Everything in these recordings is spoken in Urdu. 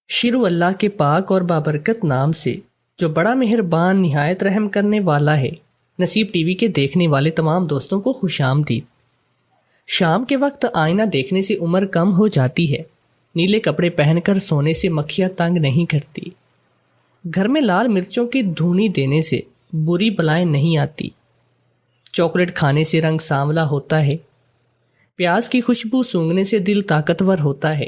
شروع اللہ کے پاک اور بابرکت نام سے جو بڑا مہربان نہایت رحم کرنے والا ہے۔ نصیب ٹی وی کے دیکھنے والے تمام دوستوں کو خوش آمدید۔ شام کے وقت آئینہ دیکھنے سے عمر کم ہو جاتی ہے، نیلے کپڑے پہن کر سونے سے مکھیاں تنگ نہیں کرتی، گھر میں لال مرچوں کی دھونی دینے سے بری بلائیں نہیں آتی، چاکلیٹ کھانے سے رنگ سانولا ہوتا ہے، پیاز کی خوشبو سونگھنے سے دل طاقتور ہوتا ہے۔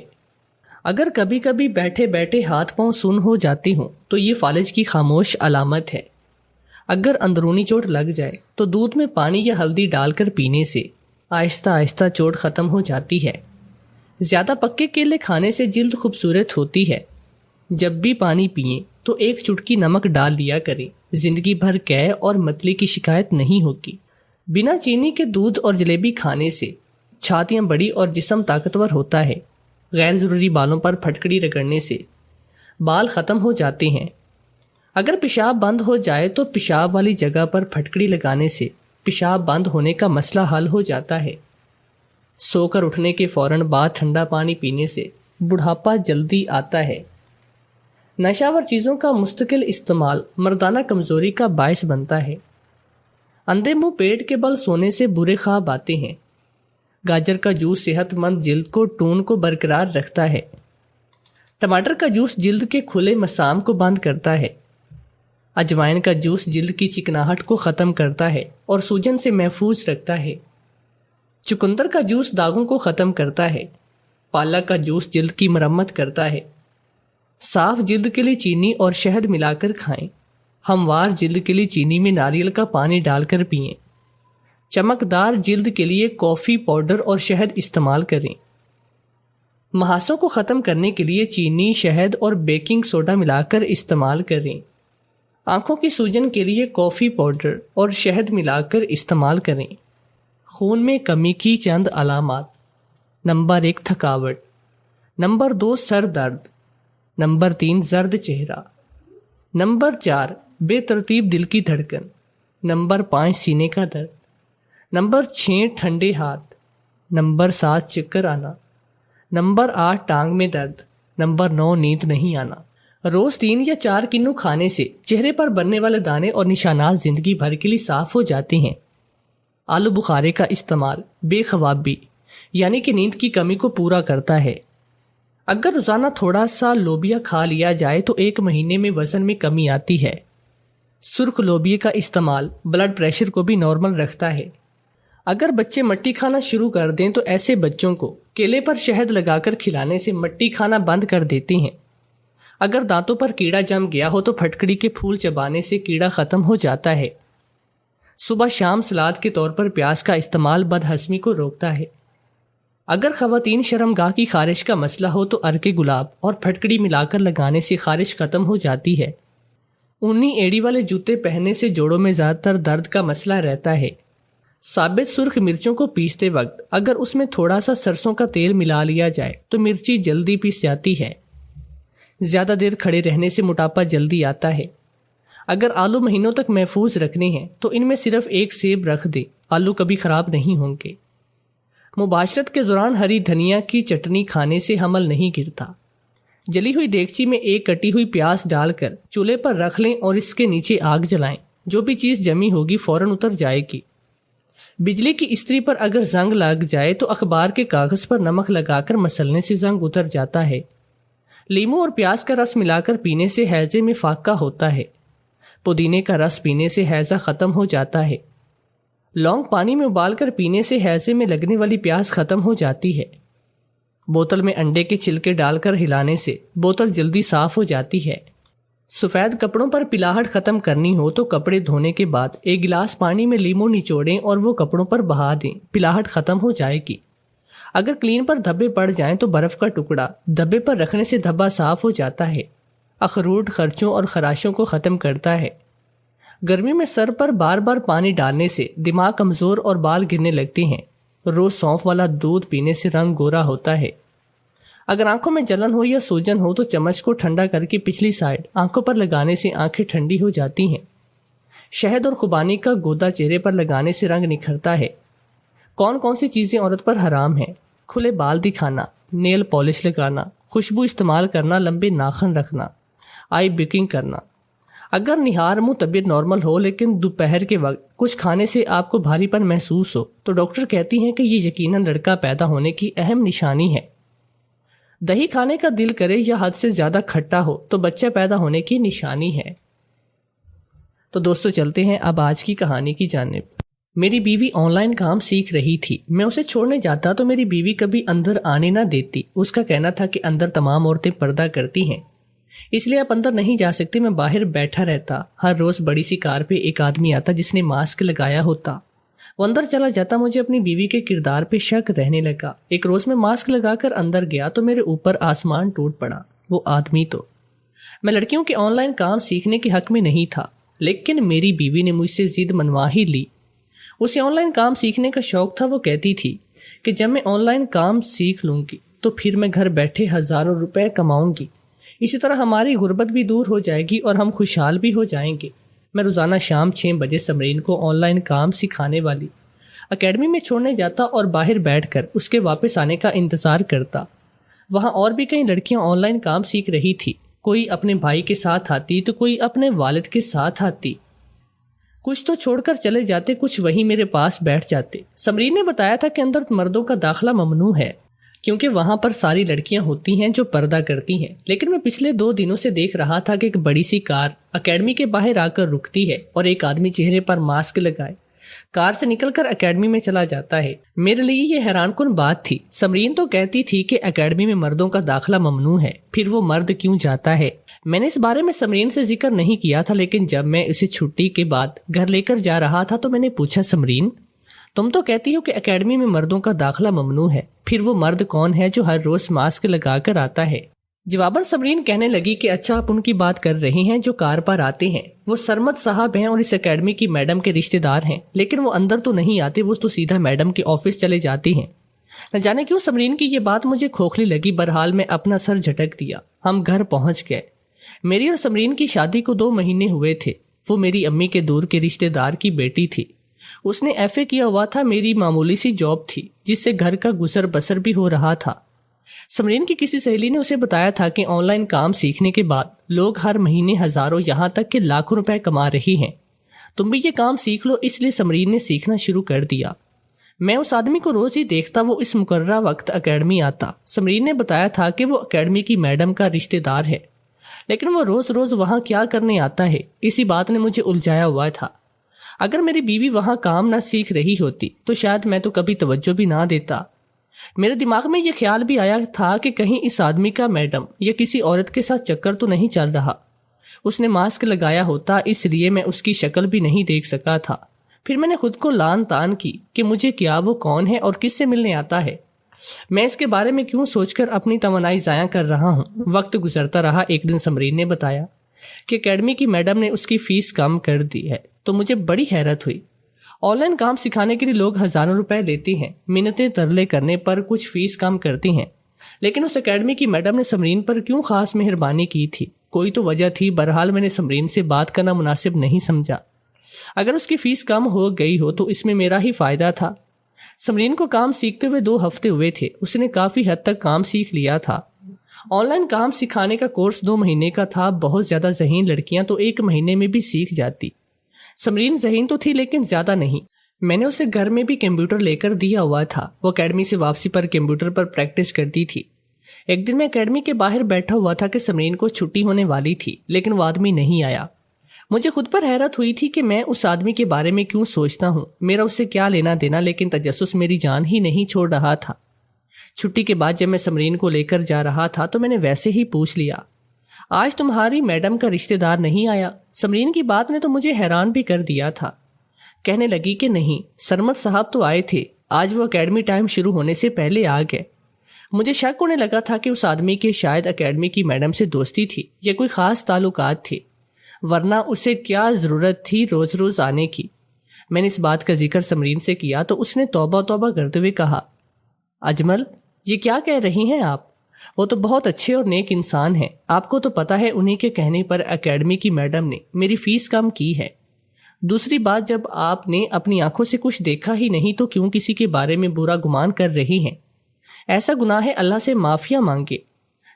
اگر کبھی کبھی بیٹھے بیٹھے ہاتھ پاؤں سن ہو جاتی ہوں تو یہ فالج کی خاموش علامت ہے۔ اگر اندرونی چوٹ لگ جائے تو دودھ میں پانی یا ہلدی ڈال کر پینے سے آہستہ آہستہ چوٹ ختم ہو جاتی ہے۔ زیادہ پکے کیلے کھانے سے جلد خوبصورت ہوتی ہے۔ جب بھی پانی پئیں تو ایک چٹکی نمک ڈال لیا کریں، زندگی بھر قے اور متلی کی شکایت نہیں ہوگی۔ بنا چینی کے دودھ اور جلیبی کھانے سے چھاتیاں بڑی اور جسم طاقتور ہوتا ہے۔ غیر ضروری بالوں پر پھٹکڑی رگڑنے سے بال ختم ہو جاتے ہیں۔ اگر پیشاب بند ہو جائے تو پیشاب والی جگہ پر پھٹکڑی لگانے سے پیشاب بند ہونے کا مسئلہ حل ہو جاتا ہے۔ سو کر اٹھنے کے فوراً بعد ٹھنڈا پانی پینے سے بڑھاپا جلدی آتا ہے۔ نشاور چیزوں کا مستقل استعمال مردانہ کمزوری کا باعث بنتا ہے۔ اندھے منہ پیٹ کے بل سونے سے برے خواب آتے ہیں۔ گاجر کا جوس صحت مند جلد کو ٹون کو برقرار رکھتا ہے۔ ٹماٹر کا جوس جلد کے کھلے مسام کو بند کرتا ہے۔ اجوائن کا جوس جلد کی چکناہٹ کو ختم کرتا ہے اور سوجن سے محفوظ رکھتا ہے۔ چقندر کا جوس داغوں کو ختم کرتا ہے۔ پالک کا جوس جلد کی مرمت کرتا ہے۔ صاف جلد کے لیے چینی اور شہد ملا کر کھائیں۔ ہموار جلد کے لیے چینی میں ناریل کا پانی ڈال کر پئیں۔ چمکدار جلد کے لیے کافی پاؤڈر اور شہد استعمال کریں۔ مہاسوں کو ختم کرنے کے لیے چینی، شہد اور بیکنگ سوڈا ملا کر استعمال کریں۔ آنکھوں کی سوجن کے لیے کافی پاؤڈر اور شہد ملا کر استعمال کریں۔ خون میں کمی کی چند علامات: نمبر 1 تھکاوٹ، نمبر 2 سر درد، نمبر 3 زرد چہرہ، نمبر 4 بے ترتیب دل کی دھڑکن، نمبر 5 سینے کا درد، نمبر 6 ٹھنڈے ہاتھ، نمبر 7 چکر آنا، نمبر 8 ٹانگ میں درد، نمبر 9 نیند نہیں آنا۔ روز 3 یا 4 کنو کھانے سے چہرے پر بننے والے دانے اور نشانات زندگی بھر کے لیے صاف ہو جاتے ہیں۔ آلو بخارے کا استعمال بے خوابی یعنی کہ نیند کی کمی کو پورا کرتا ہے۔ اگر روزانہ تھوڑا سا لوبیا کھا لیا جائے تو 1 مہینے میں وزن میں کمی آتی ہے۔ سرخ لوبیا کا استعمال بلڈ پریشر کو بھی نارمل رکھتا ہے۔ اگر بچے مٹی کھانا شروع کر دیں تو ایسے بچوں کو کیلے پر شہد لگا کر کھلانے سے مٹی کھانا بند کر دیتے ہیں۔ اگر دانتوں پر کیڑا جم گیا ہو تو پھٹکڑی کے پھول چبانے سے کیڑا ختم ہو جاتا ہے۔ صبح شام سلاد کے طور پر پیاز کا استعمال بدہضمی کو روکتا ہے۔ اگر خواتین شرمگاہ کی خارش کا مسئلہ ہو تو ارک گلاب اور پھٹکڑی ملا کر لگانے سے خارش ختم ہو جاتی ہے۔ اونی ایڑی والے جوتے پہننے سے جوڑوں میں زیادہ تر درد کا مسئلہ رہتا ہے۔ ثابت سرخ مرچوں کو پیستے وقت اگر اس میں تھوڑا سا سرسوں کا تیل ملا لیا جائے تو مرچی جلدی پیس جاتی ہے۔ زیادہ دیر کھڑے رہنے سے موٹاپا جلدی آتا ہے۔ اگر آلو مہینوں تک محفوظ رکھنے ہیں تو ان میں صرف 1 سیب رکھ دیں، آلو کبھی خراب نہیں ہوں گے۔ مباشرت کے دوران ہری دھنیا کی چٹنی کھانے سے حمل نہیں گرتا۔ جلی ہوئی دیگچی میں 1 کٹی ہوئی پیاز ڈال کر چولہے پر رکھ لیں اور اس کے نیچے آگ جلائیں۔ جو بھی چیز جمی ہوگی فوراً اتر جائے گی۔ بجلی کی استری پر اگر زنگ لگ جائے تو اخبار کے کاغذ پر نمک لگا کر مسلنے سے زنگ اتر جاتا ہے۔ لیموں اور پیاز کا رس ملا کر پینے سے ہیضے میں فاقہ ہوتا ہے۔ پودینے کا رس پینے سے ہیضہ ختم ہو جاتا ہے۔ لونگ پانی میں ابال کر پینے سے ہیضے میں لگنے والی پیاس ختم ہو جاتی ہے۔ بوتل میں انڈے کے چھلکے ڈال کر ہلانے سے بوتل جلدی صاف ہو جاتی ہے۔ سفید کپڑوں پر پلاہٹ ختم کرنی ہو تو کپڑے دھونے کے بعد 1 گلاس پانی میں لیموں نچوڑیں اور وہ کپڑوں پر بہا دیں، پلاہٹ ختم ہو جائے گی۔ اگر کلین پر دھبے پڑ جائیں تو برف کا ٹکڑا دھبے پر رکھنے سے دھبا صاف ہو جاتا ہے۔ اخروٹ خرچوں اور خراشوں کو ختم کرتا ہے۔ گرمی میں سر پر بار بار پانی ڈالنے سے دماغ کمزور اور بال گرنے لگتے ہیں۔ روز سونف والا دودھ پینے سے رنگ گورا ہوتا ہے۔ اگر آنکھوں میں جلن ہو یا سوجن ہو تو چمچ کو ٹھنڈا کر کے پچھلی سائڈ آنکھوں پر لگانے سے آنکھیں ٹھنڈی ہو جاتی ہیں۔ شہد اور خوبانی کا گودا چہرے پر لگانے سے رنگ نکھرتا ہے۔ کون کون سی چیزیں عورت پر حرام ہیں؟ کھلے بال دکھانا، نیل پالش لگانا، خوشبو استعمال کرنا، لمبے ناخن رکھنا، آئی بیکنگ کرنا۔ اگر نہار منہ طبیعت نارمل ہو لیکن دوپہر کے وقت کچھ کھانے سے آپ کو بھاری پن محسوس ہو تو ڈاکٹر کہتی ہیں کہ یہ یقیناً لڑکا پیدا ہونے کی اہم نشانی ہے۔ دہی کھانے کا دل کرے یا حد سے زیادہ کھٹا ہو تو بچہ پیدا ہونے کی نشانی ہے۔ تو دوستو چلتے ہیں اب آج کی کہانی کی جانب۔ میری بیوی آن لائن کام سیکھ رہی تھی۔ میں اسے چھوڑنے جاتا تو میری بیوی کبھی اندر آنے نہ دیتی۔ اس کا کہنا تھا کہ اندر تمام عورتیں پردہ کرتی ہیں، اس لیے آپ اندر نہیں جا سکتے۔ میں باہر بیٹھا رہتا۔ ہر روز بڑی سی کار پہ ایک آدمی آتا جس نے ماسک لگایا ہوتا، وہ اندر چلا جاتا۔ مجھے اپنی بیوی کے کردار پہ شک رہنے لگا۔ ایک روز میں ماسک لگا کر اندر گیا تو میرے اوپر آسمان ٹوٹ پڑا۔ وہ آدمی تو میں لڑکیوں کے آن لائن کام سیکھنے کے حق میں نہیں تھا، لیکن میری بیوی نے مجھ سے ضد منوا ہی لی۔ اسے آن لائن کام سیکھنے کا شوق تھا۔ وہ کہتی تھی کہ جب میں آن لائن کام سیکھ لوں گی تو پھر میں گھر بیٹھے ہزاروں روپے کماؤں گی، اسی طرح ہماری غربت بھی دور ہو جائے گی اور ہم خوشحال بھی ہو جائیں گے۔ میں روزانہ شام 6 بجے سمرین کو آن لائن کام سکھانے والی اکیڈمی میں چھوڑنے جاتا اور باہر بیٹھ کر اس کے واپس آنے کا انتظار کرتا۔ وہاں اور بھی کئی لڑکیاں آن لائن کام سیکھ رہی تھی۔ کوئی اپنے بھائی کے ساتھ آتی تو کوئی اپنے والد کے ساتھ آتی۔ کچھ تو چھوڑ کر چلے جاتے، کچھ وہیں میرے پاس بیٹھ جاتے۔ سمرین نے بتایا تھا کہ اندر مردوں کا داخلہ ممنوع ہے کیونکہ وہاں پر ساری لڑکیاں ہوتی ہیں جو پردہ کرتی ہیں، لیکن میں پچھلے 2 دنوں سے دیکھ رہا تھا کہ ایک بڑی سی کار اکیڈمی کے باہر آ کر رکتی ہے اور ایک آدمی چہرے پر ماسک لگائے کار سے نکل کر اکیڈمی میں چلا جاتا ہے۔ میرے لیے یہ حیران کن بات تھی۔ سمرین تو کہتی تھی کہ اکیڈمی میں مردوں کا داخلہ ممنوع ہے، پھر وہ مرد کیوں جاتا ہے؟ میں نے اس بارے میں سمرین سے ذکر نہیں کیا تھا، لیکن جب میں اسے چھٹی کے بعد گھر لے کر جا رہا تھا تو میں نے پوچھا، سمرین تم تو کہتی ہو کہ اکیڈمی میں مردوں کا داخلہ ممنوع ہے، پھر وہ مرد کون ہے جو ہر روز ماسک لگا کر آتا ہے؟ جواباً سمرین کہنے لگی کہ اچھا آپ ان کی بات کر رہی ہیں جو کار پر آتے ہیں، وہ سرمد صاحب ہیں اور اس اکیڈمی کی میڈم کے رشتہ دار ہیں، لیکن وہ اندر تو نہیں آتے، وہ تو سیدھا میڈم کے آفس چلے جاتی ہیں۔ نہ جانے کیوں سمرین کی یہ بات مجھے کھوکھلی لگی، بہرحال میں اپنا سر جھٹک دیا۔ ہم گھر پہنچ گئے۔ میری اور سمرین کی شادی کو 2 مہینے ہوئے تھے۔ وہ میری امی کے دور کے رشتہ دار کی بیٹی تھی۔ اس نے ایف اے کیا ہوا تھا، میری معمولی سی جاب تھی جس سے گھر کا گزر بسر بھی ہو رہا تھا۔ سمرین کی کسی سہیلی نے اسے بتایا تھا کہ آن لائن کام سیکھنے کے بعد لوگ ہر مہینے ہزاروں یہاں تک کہ لاکھوں روپے کما رہی ہیں، تم بھی یہ کام سیکھ لو۔ اس لیے سمرین نے سیکھنا شروع کر دیا۔ میں اس آدمی کو روز ہی دیکھتا، وہ اس مقررہ وقت اکیڈمی آتا۔ سمرین نے بتایا تھا کہ وہ اکیڈمی کی میڈم کا رشتہ دار ہے، لیکن وہ روز روز وہاں کیا کرنے آتا ہے، اسی بات نے مجھے الجھایا ہوا تھا۔ اگر میری بیوی وہاں کام نہ سیکھ رہی ہوتی تو شاید میں تو کبھی توجہ بھی نہ دیتا۔ میرے دماغ میں یہ خیال بھی آیا تھا کہ کہیں اس آدمی کا میڈم یا کسی عورت کے ساتھ چکر تو نہیں چل رہا۔ اس نے ماسک لگایا ہوتا، اس لیے میں اس کی شکل بھی نہیں دیکھ سکا تھا۔ پھر میں نے خود کو لان تان کی کہ مجھے کیا وہ کون ہے اور کس سے ملنے آتا ہے۔ میں اس کے بارے میں کیوں سوچ کر اپنی توانائی ضائع کر رہا ہوں۔ وقت گزرتا رہا۔ ایک دن سمرین نے بتایا کہ اکیڈمی کی میڈم نے اس کی فیس کم کر دی ہے، تو مجھے بڑی حیرت ہوئی۔ آن لائن کام سکھانے کے لیے لوگ ہزاروں روپے لیتے ہیں، منتیں ترلے کرنے پر کچھ فیس کم کرتی ہیں، لیکن اس اکیڈمی کی میڈم نے سمرین پر کیوں خاص مہربانی کی تھی؟ کوئی تو وجہ تھی۔ بہرحال میں نے سمرین سے بات کرنا مناسب نہیں سمجھا۔ اگر اس کی فیس کم ہو گئی ہو تو اس میں میرا ہی فائدہ تھا۔ سمرین کو کام سیکھتے ہوئے 2 ہفتے ہوئے تھے۔ اس نے کافی حد تک کام سیکھ لیا تھا۔ آن لائن کام سکھانے کا کورس 2 مہینے کا تھا۔ بہت زیادہ ذہین لڑکیاں تو 1 مہینے میں بھی سیکھ جاتی۔ سمرین ذہین تو تھی لیکن زیادہ نہیں۔ میں نے اسے گھر میں بھی کمپیوٹر لے کر دیا ہوا تھا۔ وہ اکیڈمی سے واپسی پر کمپیوٹر پر پریکٹس کرتی تھی۔ ایک دن میں اکیڈمی کے باہر بیٹھا ہوا تھا کہ سمرین کو چھٹی ہونے والی تھی، لیکن وہ آدمی نہیں آیا۔ مجھے خود پر حیرت ہوئی تھی کہ میں اس آدمی کے بارے میں کیوں سوچتا ہوں، میرا اس سے کیا لینا دینا، لیکن تجسس میری جان ہی نہیں چھوڑ رہا تھا۔ چھٹی کے بعد جب میں سمرین کو لے کر جا رہا تھا تو میں نے ویسے ہی پوچھ لیا، آج تمہاری میڈم کا رشتہ دار نہیں آیا؟ سمرین کی بات نے تو مجھے حیران بھی کر دیا تھا۔ کہنے لگی کہ نہیں، سرمد صاحب تو آئے تھے، آج وہ اکیڈمی ٹائم شروع ہونے سے پہلے آ گئے۔ مجھے شک ہونے لگا تھا کہ اس آدمی کے شاید اکیڈمی کی میڈم سے دوستی تھی یا کوئی خاص تعلقات تھے، ورنہ اسے کیا ضرورت تھی روز روز آنے کی۔ میں نے اس بات کا ذکر سمرین سے کیا تو اس نے توبہ توبہ کرتے ہوئے کہا، اجمل یہ کیا کہہ رہی ہیں آپ؟ وہ تو بہت اچھے اور نیک انسان ہیں، آپ کو تو پتہ ہے انہی کے کہنے پر اکیڈمی کی میڈم نے میری فیس کم کی ہے۔ دوسری بات، جب آپ نے اپنی آنکھوں سے کچھ دیکھا ہی نہیں تو کیوں کسی کے بارے میں برا گمان کر رہی ہیں؟ ایسا گناہ ہے، اللہ سے معافیا مانگے۔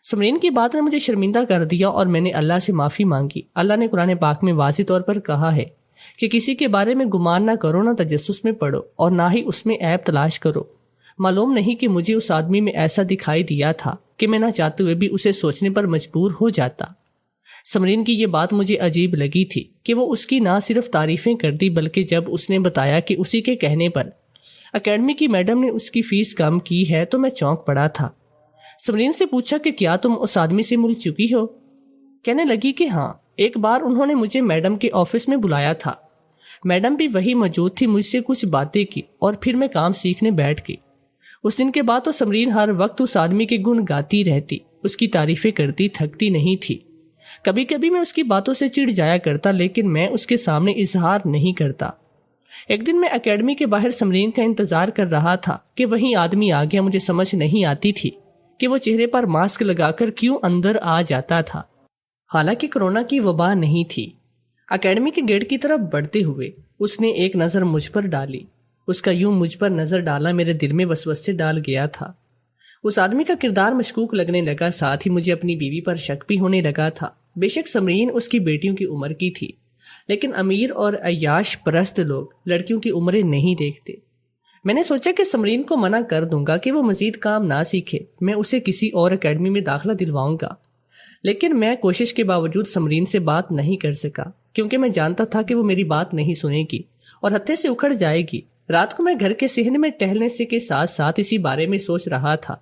سمرین کی بات نے مجھے شرمندہ کر دیا اور میں نے اللہ سے معافی مانگی۔ اللہ نے قرآن پاک میں واضح طور پر کہا ہے کہ کسی کے بارے میں گمان نہ کرو، نہ تجسس میں پڑو اور نہ ہی اس میں عیب تلاش کرو۔ معلوم نہیں کہ مجھے اس آدمی میں ایسا دکھائی دیا تھا کہ میں نہ چاہتے ہوئے بھی اسے سوچنے پر مجبور ہو جاتا۔ سمرین کی یہ بات مجھے عجیب لگی تھی کہ وہ اس کی نہ صرف تعریفیں کر دی بلکہ جب اس نے بتایا کہ اسی کے کہنے پر اکیڈمی کی میڈم نے اس کی فیس کم کی ہے تو میں چونک پڑا تھا۔ سمرین سے پوچھا کہ کیا تم اس آدمی سے مل چکی ہو؟ کہنے لگی کہ ہاں، ایک بار انہوں نے مجھے میڈم کے آفس میں بلایا تھا، میڈم بھی وہی موجود تھی، مجھ سے کچھ باتیں کی اور پھر میں کام سیکھنے بیٹھ گئی۔ اس دن کے بعد تو سمرین ہر وقت اس آدمی کے گن گاتی رہتی، اس کی تعریفیں کرتی، تھکتی نہیں تھی۔ کبھی کبھی میں اس کی باتوں سے چڑ جایا کرتا لیکن میں اس کے سامنے اظہار نہیں کرتا۔ ایک دن میں اکیڈمی کے باہر سمرین کا انتظار کر رہا تھا کہ وہی آدمی آ گیا۔ مجھے سمجھ نہیں آتی تھی کہ وہ چہرے پر ماسک لگا کر کیوں اندر آ جاتا تھا، حالانکہ کورونا کی وبا نہیں تھی۔ اکیڈمی کے گیٹ کی طرف بڑھتے ہوئے اس نے ایک نظر مجھ پر ڈالی۔ اس کا یوں مجھ پر نظر ڈالا میرے دل میں وسوسے ڈال گیا تھا۔ اس آدمی کا کردار مشکوک لگنے لگا، ساتھ ہی مجھے اپنی بیوی پر شک بھی ہونے لگا تھا۔ بے شک سمرین اس کی بیٹیوں کی عمر کی تھی، لیکن امیر اور عیاش پرست لوگ لڑکیوں کی عمریں نہیں دیکھتے۔ میں نے سوچا کہ سمرین کو منع کر دوں گا کہ وہ مزید کام نہ سیکھے، میں اسے کسی اور اکیڈمی میں داخلہ دلواؤں گا، لیکن میں کوشش کے باوجود سمرین سے بات نہیں کر سکا کیونکہ میں جانتا تھا کہ وہ میری بات نہیں سنے گی اور ہتھے سے اکھڑ جائے گی۔ رات کو میں گھر کے صحن میں ٹہلنے سے کے ساتھ ساتھ اسی بارے میں سوچ رہا تھا۔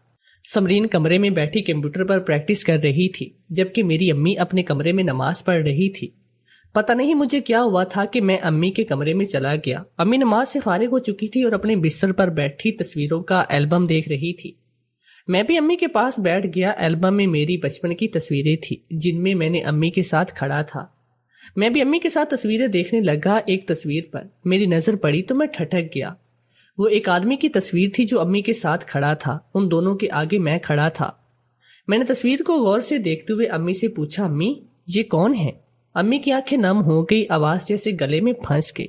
سمرین کمرے میں بیٹھی کمپیوٹر پر پریکٹس کر رہی تھی جبکہ میری امی اپنے کمرے میں نماز پڑھ رہی تھی۔ پتہ نہیں مجھے کیا ہوا تھا کہ میں امی کے کمرے میں چلا گیا۔ امی نماز سے فارغ ہو چکی تھی اور اپنے بستر پر بیٹھی تصویروں کا البم دیکھ رہی تھی۔ میں بھی امی کے پاس بیٹھ گیا۔ البم میں میری بچپن کی تصویریں تھیں جن میں میں نے امی کے ساتھ کھڑا تھا۔ میں بھی امی کے ساتھ تصویریں دیکھنے لگا۔ ایک تصویر پر میری نظر پڑی تو میں ٹھٹک گیا۔ وہ ایک آدمی کی تصویر تھی جو امی کے ساتھ کھڑا تھا، ان دونوں کے آگے میں کھڑا تھا۔ میں نے تصویر کو غور سے دیکھتے ہوئے امی سے پوچھا، امی یہ کون ہے؟ امی کی آنکھیں نم ہو گئی، آواز جیسے گلے میں پھنس گئی۔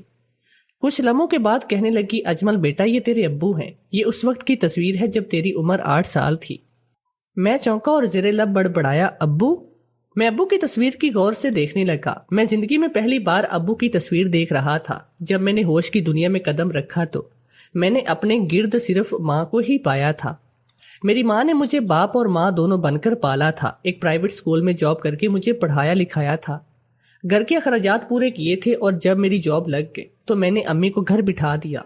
کچھ لمحوں کے بعد کہنے لگی، اجمل بیٹا یہ تیرے ابو ہیں، یہ اس وقت کی تصویر ہے جب تیری عمر 8 سال تھی۔ میں چونکا اور زیر لب بڑبڑایا، ابو؟ میں ابو کی تصویر کی غور سے دیکھنے لگا۔ میں زندگی میں پہلی بار ابو کی تصویر دیکھ رہا تھا۔ جب میں نے ہوش کی دنیا میں قدم رکھا تو میں نے اپنے گرد صرف ماں کو ہی پایا تھا۔ میری ماں نے مجھے باپ اور ماں دونوں بن کر پالا تھا، ایک پرائیویٹ اسکول میں جاب کر کے مجھے پڑھایا لکھایا تھا، گھر کے اخراجات پورے کیے تھے، اور جب میری جاب لگ گئی تو میں نے امی کو گھر بٹھا دیا۔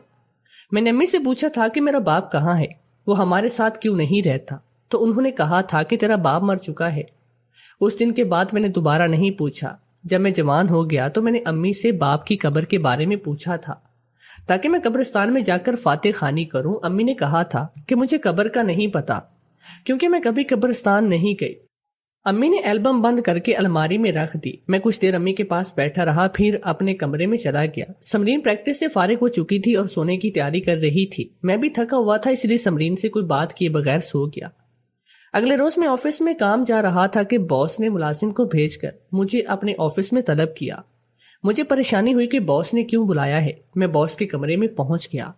میں نے امی سے پوچھا تھا کہ میرا باپ کہاں ہے، وہ ہمارے ساتھ کیوں نہیں رہتا، تو انہوں نے کہا تھا کہ تیرا باپ مر چکا ہے۔ اس دن کے بعد میں نے دوبارہ نہیں پوچھا۔ جب میں جوان ہو گیا تو میں نے امی سے باپ کی قبر کے بارے میں پوچھا تھا تاکہ میں قبرستان میں جا کر فاتح خوانی کروں۔ امی نے کہا تھا کہ مجھے قبر کا نہیں پتا کیونکہ میں کبھی قبرستان نہیں گئی۔ امی نے البم بند کر کے الماری میں رکھ دی۔ میں کچھ دیر امی کے پاس بیٹھا رہا، پھر اپنے کمرے میں چلا گیا۔ سمرین پریکٹس سے فارغ ہو چکی تھی اور سونے کی تیاری کر رہی تھی۔ میں بھی تھکا ہوا تھا، اس لیے سمرین سے کوئی بات کیے بغیر سو گیا۔ اگلے روز میں آفس میں کام جا رہا تھا کہ باس نے ملازم کو بھیج کر مجھے اپنے آفس میں طلب کیا۔ مجھے پریشانی ہوئی کہ باس نے کیوں بلایا ہے۔ میں باس کے کمرے میں پہنچ گیا۔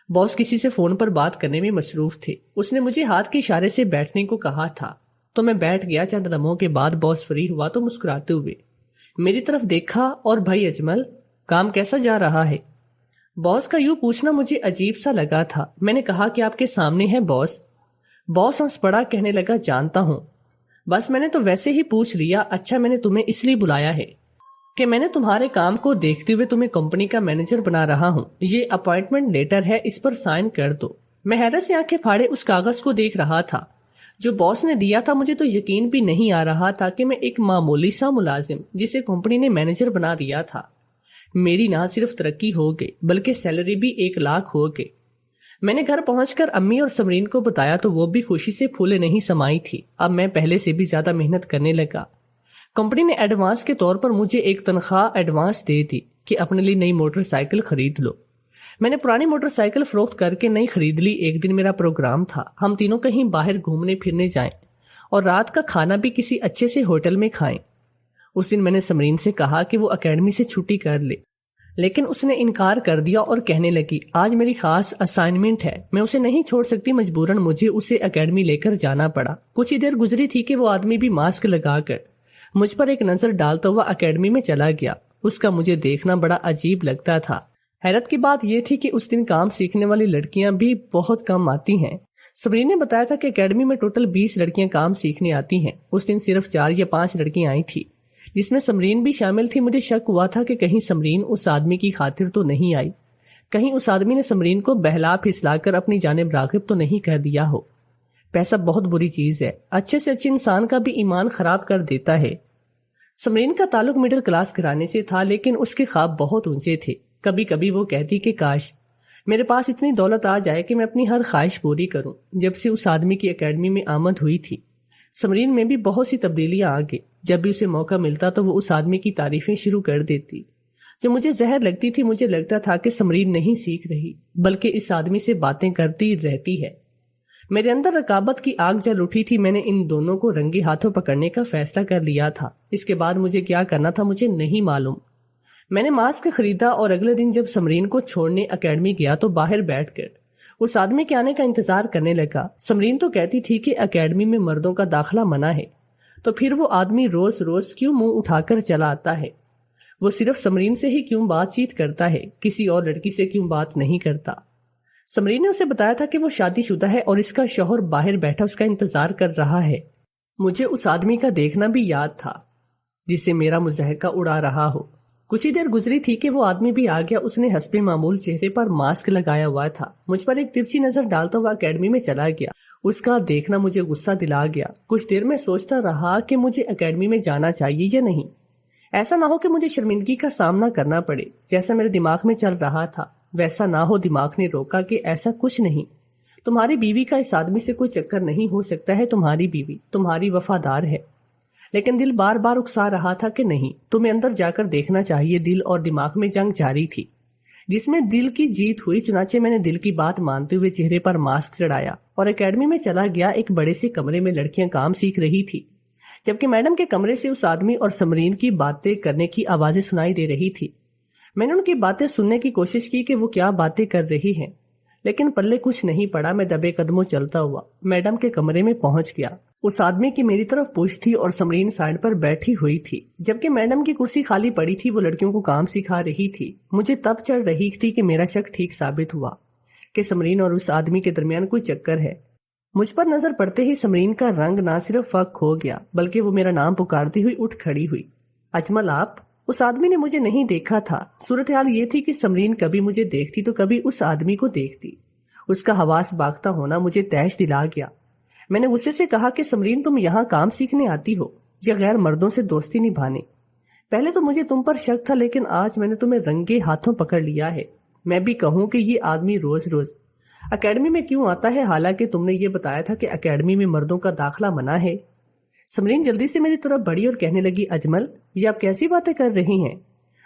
باس کسی سے فون پر بات کرنے میں مصروف تھے۔ اس نے مجھے ہاتھ کے اشارے سے بیٹھنے کو کہا تھا تو میں بیٹھ گیا۔ چند لمحوں کے بعد باس فری ہوا تو مسکراتے ہوئے میری طرف دیکھا، اور بھائی اجمل کام کیسا جا رہا ہے؟ باس کا یوں پوچھنا مجھے عجیب سا لگا تھا۔ میں نے کہا کہ آپ کے سامنے ہے باس۔ باس ہنس پڑا، کہنے لگا، جانتا ہوں، بس میں نے تو ویسے ہی پوچھ لیا۔ اچھا، میں نے تمہیں اس لیے بلایا ہے کہ میں نے تمہارے کام کو دیکھتے ہوئے تمہیں کمپنی کا مینیجر بنا رہا ہوں۔ یہ اپوائنٹمنٹ لیٹر ہے، اس پر سائن کر دو۔ میں حیرت سے آنکھیں پھاڑے اس کاغذ کو دیکھ رہا تھا جو باس نے دیا تھا۔ مجھے تو یقین بھی نہیں آ رہا تھا کہ میں ایک معمولی سا ملازم جسے کمپنی نے مینیجر بنا دیا تھا، میری نہ صرف ترقی ہو گئی بلکہ سیلری بھی 1 لاکھ ہو گئی۔ میں نے گھر پہنچ کر امی اور سمرین کو بتایا تو وہ بھی خوشی سے پھولے نہیں سمائی تھی۔ اب میں پہلے سے بھی زیادہ محنت کرنے لگا۔ کمپنی نے ایڈوانس کے طور پر مجھے ایک تنخواہ ایڈوانس دے دی کہ اپنے لیے نئی موٹر سائیکل خرید لو۔ میں نے پرانی موٹر سائیکل فروخت کر کے نئی خرید لی۔ ایک دن میرا پروگرام تھا، ہم تینوں کہیں باہر گھومنے پھرنے جائیں اور رات کا کھانا بھی کسی اچھے سے ہوٹل میں کھائیں۔ اس دن میں نے سمرین سے کہا کہ وہ اکیڈمی سے چھٹی کر لے لیکن اس نے انکار کر دیا اور کہنے لگی آج میری خاص اسائنمنٹ ہے، میں اسے نہیں چھوڑ سکتی، مجبوراً مجھے اسے اکیڈمی لے کر جانا پڑا۔ کچھ ہی دیر گزری تھی کہ وہ آدمی بھی ماسک لگا کر مجھ پر ایک نظر ڈالتا ہوا اکیڈمی میں چلا گیا۔ اس کا مجھے دیکھنا بڑا عجیب لگتا تھا۔ حیرت کی بات یہ تھی کہ اس دن کام سیکھنے والی لڑکیاں بھی بہت کم آتی ہیں۔ سمرین نے بتایا تھا کہ اکیڈمی میں ٹوٹل 20 لڑکیاں کام سیکھنے آتی ہیں، اس دن صرف 4 یا 5 لڑکیاں آئی تھی، جس میں سمرین بھی شامل تھی۔ مجھے شک ہوا تھا کہ کہیں سمرین اس آدمی کی خاطر تو نہیں آئی، کہیں اس آدمی نے سمرین کو بہلا پھسلا کر اپنی جانب راغب تو نہیں کر دیا ہو۔ پیسہ بہت بری چیز ہے، اچھے سے اچھے انسان کا بھی ایمان خراب کر دیتا ہے۔ سمرین کا تعلق مڈل کلاس گھرانے سے تھا، لیکن اس کے خواب بہت اونچے تھے۔ کبھی کبھی وہ کہتی کہ کاش میرے پاس اتنی دولت آ جائے کہ میں اپنی ہر خواہش پوری کروں۔ جب سے اس آدمی کی اکیڈمی میں آمد ہوئی تھی، سمرین میں بھی بہت سی تبدیلیاں آ گئی۔ جب بھی اسے موقع ملتا تو وہ اس آدمی کی تعریفیں شروع کر دیتی جو مجھے زہر لگتی تھی۔ مجھے لگتا تھا کہ سمرین نہیں سیکھ رہی بلکہ اس آدمی سے باتیں کرتی رہتی ہے۔ میرے اندر رقابت کی آگ جل اٹھی تھی۔ میں نے ان دونوں کو رنگے ہاتھوں پکڑنے کا فیصلہ کر لیا تھا۔ اس کے بعد مجھے کیا کرنا تھا مجھے نہیں معلوم۔ میں نے ماسک خریدا اور اگلے دن جب سمرین کو چھوڑنے اکیڈمی گیا تو باہر بیٹھ کر اس آدمی کے آنے کا انتظار کرنے لگا۔ سمرین تو کہتی تھی کہ اکیڈمی میں مردوں کا داخلہ منع ہے، تو پھر وہ آدمی روز روز کیوں منہ اٹھا کر چلا آتا ہے؟ وہ صرف سمرین سے ہی کیوں بات چیت کرتا ہے، کسی اور لڑکی سے کیوں بات نہیں کرتا؟ سمرین نے اسے بتایا تھا کہ وہ شادی شدہ ہے اور اس کا شوہر باہر بیٹھا اس کا انتظار کر رہا ہے۔ مجھے اس آدمی کا دیکھنا بھی یاد تھا جسے میرا مضحکہ اڑا رہا ہو۔ کچھ ہی دیر گزری تھی کہ وہ آدمی بھی آ گیا۔ اس نے حسب معمول چہرے پر ماسک لگایا ہوا تھا، مجھ پر ایک ترچھی نظر ڈالتا ہوا اکیڈمی میں چلا گیا۔ اس کا دیکھنا مجھے غصہ دلا گیا۔ کچھ دیر میں سوچتا رہا کہ مجھے اکیڈمی میں جانا چاہیے یا نہیں۔ ایسا نہ ہو کہ مجھے شرمندگی کا سامنا کرنا پڑے۔ جیسا میرے دماغ میں چل رہا تھا ویسا نہ ہو۔ دماغ نے روکا کہ ایسا کچھ نہیں، تمہاری بیوی کا اس آدمی سے کوئی چکر نہیں ہو سکتا ہے، تمہاری بیوی تمہاری وفادار ہے۔ لیکن دل بار بار اکسا رہا تھا کہ نہیں، تمہیں اندر جا کر دیکھنا چاہیے۔ دل اور دماغ میں جنگ جاری تھی جس میں دل کی جیت ہوئی۔ چنانچہ میں نے دل کی بات مانتے ہوئے چہرے پر ماسک چڑھایا اور اکیڈمی میں چلا گیا۔ ایک بڑے سے کمرے میں لڑکیاں کام سیکھ رہی تھی، جبکہ میڈم کے کمرے سے اس آدمی اور سمرین کی باتیں کرنے کی آوازیں سنائی دے رہی تھی۔ میں نے ان کی باتیں سننے کی کوشش کی کہ وہ کیا باتیں کر رہی ہیں، لیکن پلے کچھ نہیں پڑا۔ میں دبے قدموں چلتا ہوا میڈم کے کمرے میں پہنچ گیا۔ اس آدمی کی میری طرف پوچھ تھی اور سمرین سائڈ پر بیٹھی ہوئی تھی، جبکہ میڈم کی کرسی خالی پڑی تھی۔ وہ لڑکیوں کو کام سکھا رہی تھی۔ مجھے تب چڑھ رہی تھی کہ میرا شک ٹھیک ثابت ہوا کہ سمرین اور اس آدمی کے درمیان کوئی چکر ہے۔ مجھ پر نظر پڑتے ہی سمرین کا رنگ نہ صرف فک ہو گیا بلکہ وہ میرا نام پکارتی ہوئی اٹھ کھڑی ہوئی۔ اجمل آپ؟ اس آدمی نے مجھے نہیں دیکھا تھا۔ صورتحال یہ تھی کہ سمرین کبھی مجھے دیکھتی تو کبھی اس آدمی کو دیکھتی۔ اس کا حواس باختہ ہونا مجھے تیش دلا گیا۔ میں نے غصے سے کہا کہ سمرین تم یہاں کام سیکھنے آتی ہو یا غیر مردوں سے دوستی نبھانے؟ پہلے تو مجھے تم پر شک تھا، لیکن آج میں نے تمہیں رنگے ہاتھوں پکڑ لیا ہے۔ میں بھی کہوں کہ یہ آدمی روز روز اکیڈمی میں کیوں آتا ہے، حالانکہ تم نے یہ بتایا تھا کہ اکیڈمی میں مردوں کا داخلہ منع ہے۔ سمرین جلدی سے میری طرف بڑھی اور کہنے لگی اجمل یہ آپ کیسی باتیں کر رہی ہیں؟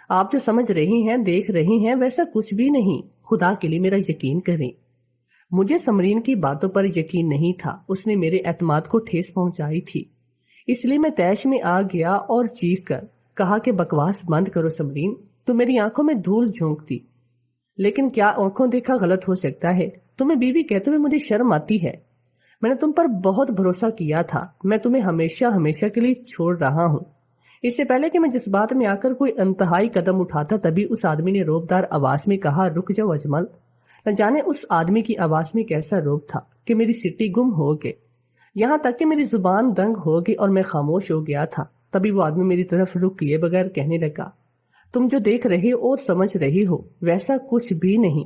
آپ جو سمجھ رہی ہیں دیکھ رہی ہیں ویسا کچھ بھی نہیں، خدا کے لیے میرا یقین کریں۔ مجھے سمرین کی باتوں پر یقین نہیں تھا۔ اس نے میرے اعتماد کو ٹھیس پہنچائی تھی، اس لیے میں تیش میں آ گیا اور چیخ کر کہا کہ بکواس بند کرو سمرین، تو میری آنکھوں میں دھول جھونکتی۔ لیکن کیا آنکھوں دیکھا غلط ہو سکتا ہے؟ تمہیں بیوی کہتے ہوئے مجھے شرم آتی ہے۔ میں نے تم پر بہت بھروسہ کیا تھا، میں تمہیں ہمیشہ ہمیشہ کے لیے چھوڑ رہا ہوں۔ اس سے پہلے کہ میں جذبات میں آ کر کوئی انتہائی قدم اٹھاتا تبھی اس آدمی نے روبدار آواز میں کہا رک جاؤ اجمل۔ نہ جانے اس آدمی کی آواز میں کیسا روب تھا کہ میری سٹی گم ہو گئے، یہاں تک کہ میری زبان دنگ ہو گئی اور میں خاموش ہو گیا تھا۔ تبھی وہ آدمی میری طرف رک کیے بغیر کہنے لگا تم جو دیکھ رہے اور سمجھ رہی ہو ویسا کچھ بھی نہیں۔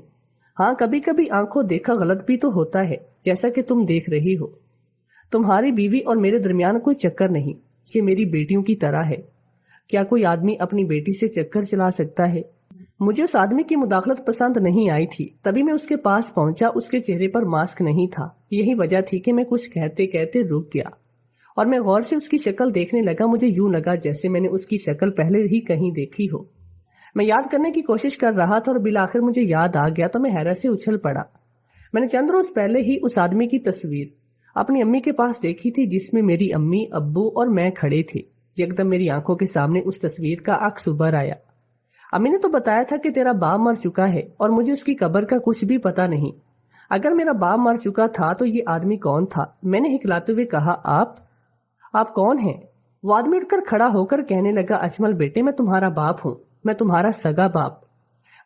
ہاں کبھی کبھی آنکھوں دیکھا غلط بھی تو ہوتا ہے، جیسا کہ تم دیکھ رہی ہو۔ تمہاری بیوی اور میرے درمیان کوئی چکر نہیں، یہ میری بیٹیوں کی طرح ہے۔ کیا کوئی آدمی اپنی بیٹی سے چکر چلا سکتا ہے؟ مجھے اس آدمی کی مداخلت پسند نہیں آئی تھی، تبھی میں اس کے پاس پہنچا۔ اس کے چہرے پر ماسک نہیں تھا، یہی وجہ تھی کہ میں کچھ کہتے کہتے رک گیا اور میں غور سے اس کی شکل دیکھنے لگا۔ مجھے یوں لگا جیسے میں نے اس کی شکل پہلے ہی کہیں دیکھی ہو۔ میں یاد کرنے کی کوشش کر رہا تھا اور بالآخر مجھے یاد آ گیا تو میں حیرت سے اچھل پڑا۔ میں نے چند روز پہلے ہی اس آدمی کی تصویر اپنی امی کے پاس دیکھی تھی، جس میں میری امی، ابو اور میں کھڑے تھے۔ یکدم میری آنکھوں کے سامنے اس تصویر کا عکس ابھر آیا۔ امی نے تو بتایا تھا کہ تیرا باپ مر چکا ہے اور مجھے اس کی قبر کا کچھ بھی پتا نہیں۔ اگر میرا باپ مر چکا تھا تو یہ آدمی کون تھا؟ میں نے ہکلاتے ہوئے کہا، آپ کون ہیں؟ وہ آدمی اٹھ کر کھڑا ہو کر کہنے لگا، اجمل بیٹے، میں تمہارا باپ ہوں، میں تمہارا سگا باپ۔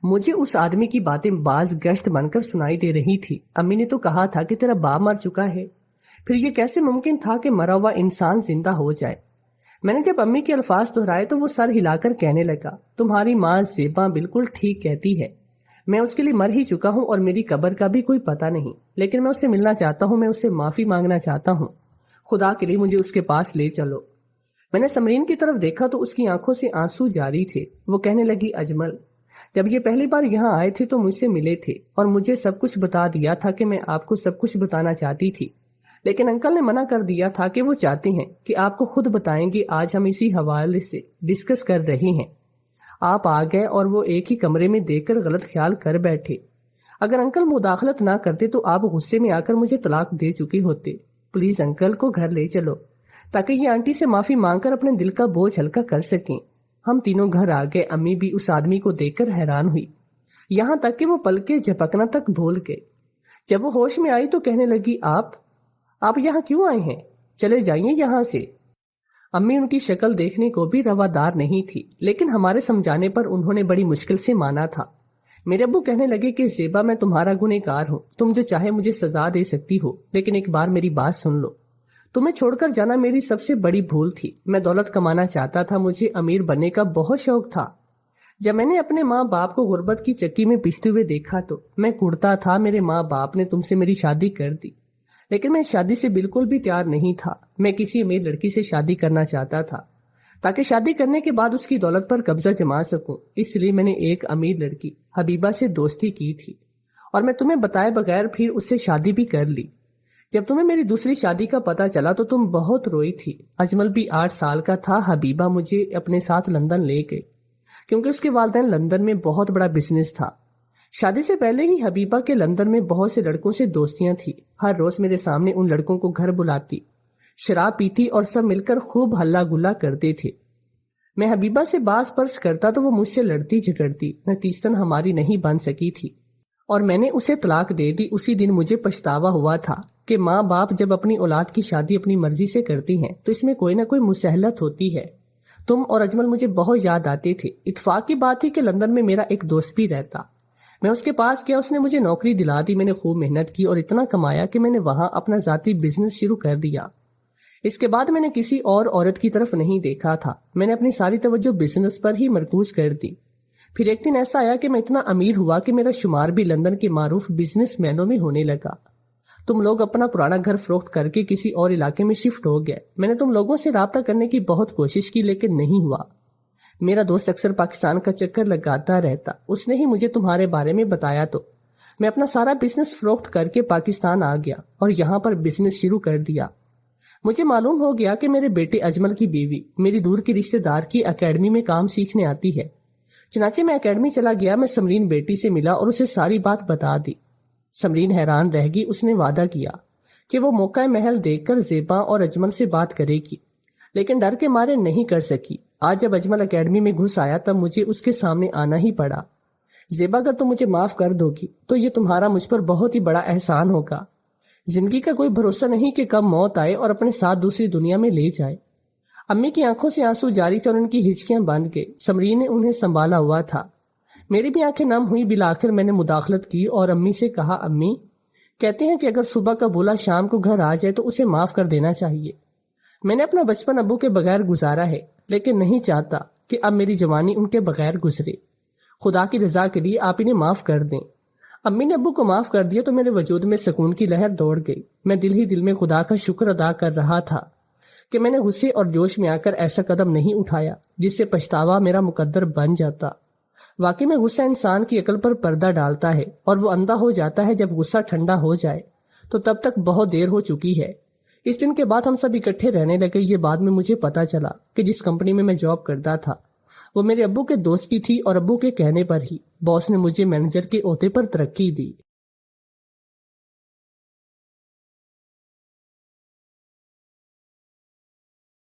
مجھے اس آدمی کی باتیں باز گشت بن کر سنائی دے رہی تھی۔ امی نے تو کہا تھا کہ تیرا باپ مر چکا ہے، پھر یہ کیسے ممکن تھا کہ مرا ہوا انسان زندہ ہو جائے؟ میں نے جب امی کے الفاظ دہرائے تو وہ سر ہلا کر کہنے لگا، تمہاری ماں زیبا بالکل ٹھیک کہتی ہے، میں اس کے لیے مر ہی چکا ہوں اور میری قبر کا بھی کوئی پتہ نہیں، لیکن میں اسے ملنا چاہتا ہوں، میں اسے معافی مانگنا چاہتا ہوں، خدا کے لیے مجھے اس کے پاس لے چلو۔ میں نے سمرین کی طرف دیکھا تو اس کی آنکھوں سے آنسو جاری تھے۔ وہ کہنے لگی، اجمل، جب یہ پہلی بار یہاں آئے تھے تو مجھ سے ملے تھے اور مجھے سب کچھ بتا دیا تھا کہ میں آپ کو سب کچھ بتانا چاہتی تھی، لیکن انکل نے منع کر دیا تھا کہ وہ چاہتے ہیں کہ آپ کو خود بتائیں گے۔ آج ہم اسی حوالے سے ڈسکس کر رہے ہیں۔ آپ آ گئے اور وہ ایک ہی کمرے میں دیکھ کر غلط خیال کر بیٹھے۔ اگر انکل مداخلت نہ کرتے تو آپ غصے میں آ کر مجھے طلاق دے چکے ہوتے۔ پلیز انکل کو گھر لے چلو تاکہ یہ آنٹی سے معافی مانگ کر اپنے دل کا بوجھ ہلکا کر سکیں۔ ہم تینوں گھر آ گئے۔ امی بھی اس آدمی کو دیکھ کر حیران ہوئی، یہاں تک کہ وہ پلکیں جھپکنا تک بھول گئے۔ جب وہ ہوش میں آئی تو کہنے لگی، آپ یہاں کیوں آئے ہیں؟ چلے جائیے یہاں سے۔ امی ان کی شکل دیکھنے کو بھی روادار نہیں تھی، لیکن ہمارے سمجھانے پر انہوں نے بڑی مشکل سے مانا تھا۔ میرے ابو کہنے لگے کہ زیبا، میں تمہارا گنہگار ہوں، تم جو چاہے مجھے سزا دے سکتی ہو، لیکن ایک بار میری بات سن لو۔ تمہیں چھوڑ کر جانا میری سب سے بڑی بھول تھی۔ میں دولت کمانا چاہتا تھا، مجھے امیر بننے کا بہت شوق تھا۔ جب میں نے اپنے ماں باپ کو غربت کی چکی میں پستے ہوئے دیکھا تو میں کڑتا تھا۔ میرے ماں باپ نے تم سے میری شادی کر دی، لیکن میں شادی سے بالکل بھی تیار نہیں تھا۔ میں کسی امیر لڑکی سے شادی کرنا چاہتا تھا تاکہ شادی کرنے کے بعد اس کی دولت پر قبضہ جما سکوں۔ اس لیے میں نے ایک امیر لڑکی حبیبہ سے دوستی کی تھی اور میں تمہیں بتائے بغیر پھر اس سے شادی بھی کر لی۔ جب تمہیں میری دوسری شادی کا پتہ چلا تو تم بہت روئی تھی۔ اجمل بھی 8 سال کا تھا۔ حبیبہ مجھے اپنے ساتھ لندن لے گئے کیونکہ اس کے والدین لندن میں بہت بڑا بزنس تھا۔ شادی سے پہلے ہی حبیبہ کے لندن میں بہت سے لڑکوں سے دوستیاں تھی۔ ہر روز میرے سامنے ان لڑکوں کو گھر بلاتی، شراب پیتی اور سب مل کر خوب ہلا گلا کرتے تھے۔ میں حبیبہ سے باز پرس کرتا تو وہ مجھ سے لڑتی جھگڑتی، نتیجتاً ہماری نہیں بن سکی تھی اور میں نے اسے طلاق دے دی۔ اسی دن مجھے پچھتاوا ہوا تھا کہ ماں باپ جب اپنی اولاد کی شادی اپنی مرضی سے کرتی ہیں تو اس میں کوئی نہ کوئی مسہلت ہوتی ہے۔ تم اور اجمل مجھے بہت یاد آتے تھے۔ اتفاق کی بات تھی کہ لندن میں میرا ایک دوست بھی رہتا۔ میں اس کے پاس گیا، اس نے مجھے نوکری دلا دی۔ میں نے خوب محنت کی اور اتنا کمایا کہ میں نے وہاں اپنا ذاتی بزنس شروع کر دیا۔ اس کے بعد میں نے کسی اور عورت کی طرف نہیں دیکھا تھا۔ میں نے اپنی ساری توجہ بزنس پر ہی مرکوز کر دی۔ پھر ایک دن ایسا آیا کہ میں اتنا امیر ہوا کہ میرا شمار بھی لندن کے معروف بزنس مینوں میں ہونے لگا۔ تم لوگ اپنا پرانا گھر فروخت کر کے کسی اور علاقے میں شفٹ ہو گئے۔ میں نے تم لوگوں سے رابطہ کرنے کی بہت کوشش کی لیکن نہیں ہوا۔ میرا دوست اکثر پاکستان کا چکر لگاتا رہتا، اس نے ہی مجھے تمہارے بارے میں بتایا تو میں اپنا سارا بزنس فروخت کر کے پاکستان آ گیا اور یہاں پر بزنس شروع کر دیا۔ مجھے معلوم ہو گیا کہ میرے بیٹے اجمل کی بیوی میری دور کی رشتہ دار کی اکیڈمی میں کام سیکھنے آتی ہے۔ چنانچہ میں اکیڈمی چلا گیا۔ میں سمرین بیٹی سے ملا اور اسے ساری بات بتا دی۔ سمرین حیران رہ گئی۔ اس نے وعدہ کیا کہ وہ موقع محل دیکھ کر زیبا اور اجمل سے بات کرے گی، لیکن ڈر کے مارے نہیں کر سکی۔ آج جب اجمل اکیڈمی میں گھس آیا تب مجھے اس کے سامنے آنا ہی پڑا۔ زیبا، اگر تم مجھے معاف کر دو گی تو یہ تمہارا مجھ پر بہت ہی بڑا احسان ہوگا۔ زندگی کا کوئی بھروسہ نہیں کہ کب موت آئے اور اپنے ساتھ دوسری دنیا میں لے جائے۔ امی کی آنکھوں سے آنسو جاری تھے اور ان کی ہچکیاں بند گئی۔ سمرین نے انہیں سنبھالا ہوا تھا۔ میری بھی آنکھیں نم ہوئی۔ بالآخر میں نے مداخلت کی اور امی سے کہا، امی، کہتے ہیں کہ اگر صبح کا بولا شام کو گھر آ جائے تو اسے معاف کر دینا چاہیے۔ میں نے اپنا بچپن ابو کے بغیر گزارا ہے، لیکن نہیں چاہتا کہ اب میری جوانی ان کے بغیر گزرے۔ خدا کی رضا کے لیے آپ انہیں معاف کر دیں۔ امی نے ابو کو معاف کر دیا تو میرے وجود میں سکون کی لہر دوڑ گئی۔ میں دل ہی دل میں خدا کا شکر ادا کر رہا تھا کہ میں نے غصے اور جوش میں آ کر ایسا قدم نہیں اٹھایا جس سے پچھتاوا میرا مقدر بن جاتا۔ واقعی میں غصہ انسان کی عقل پر پردہ ڈالتا ہے اور وہ اندھا ہو جاتا ہے جب غصہ ٹھنڈا ہو جائے تو تب تک بہت دیر ہو چکی ہے۔ اس دن کے بعد ہم سب اکٹھے رہنے لگے۔ یہ بعد میں مجھے پتا چلا کہ جس کمپنی میں جاب کرتا تھا وہ میرے ابو کے دوست کی تھی اور ابو کے کہنے پر ہی باس نے مجھے مینیجر کے عہدے پر ترقی دی۔